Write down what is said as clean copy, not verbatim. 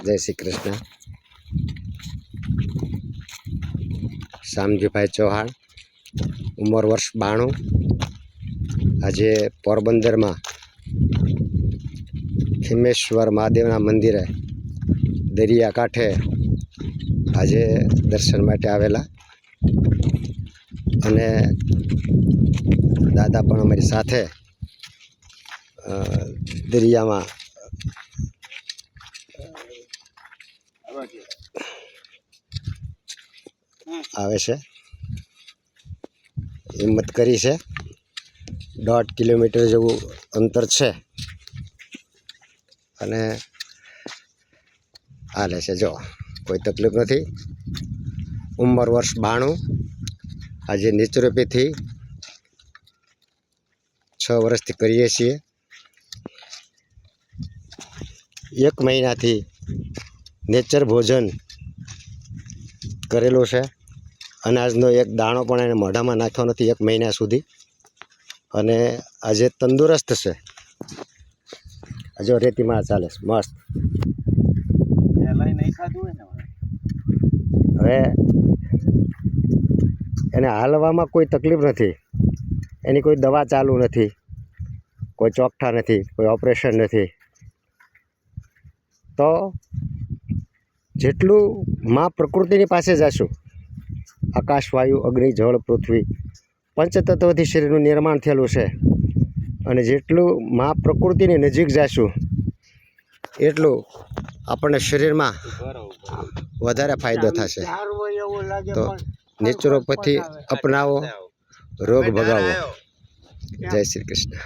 जय श्री कृष्ण। श्यामजी भाई चौहान, उमर वर्ष 92। आज पोरबंदर में खीमेश्वर महादेव मंदिर दरिया कांठे आज दर्शन माटे आवेला अने दादा पण अमारी साथे दरिया में आवे छे। हिम्मत करी छे। 1.5 किलोमीटर जेवुं अंतर छे अने हाले छे। जो कोई तकलीफ नहीं। उमर वर्ष 92। आज नेचुरोपैथी 6 वर्षथी करीए छीए। 1 महीनाथी नेचर भोजन करेलुं छे। अनाजनो एक दाणो पण एने मोढामां नाख्यो नथी 1 महीना सुधी अने आज तंदुरस्त छे। जो रेती में चाले मस्त। हवे एने हालवामां कोई तकलीफ नहीं। एनी कोई दवा चालू नहीं, कोई चोकठा नहीं, कोई ऑपरेशन नहीं। तो जेटलू मां प्रकृतिनी पासे जाशुं, आकाश वायु अग्नि जल पृथ्वी पंचतत्वथी शरीरनुं निर्माण थयेलुं छे अने जेटलू मां प्रकृतिनी नजीक जाशुं एटलुं आपणे शरीरमां वधारे फायदो थशे। तो नेचुरोपैथी अपनावो, रोग भगावो। जय श्री कृष्ण।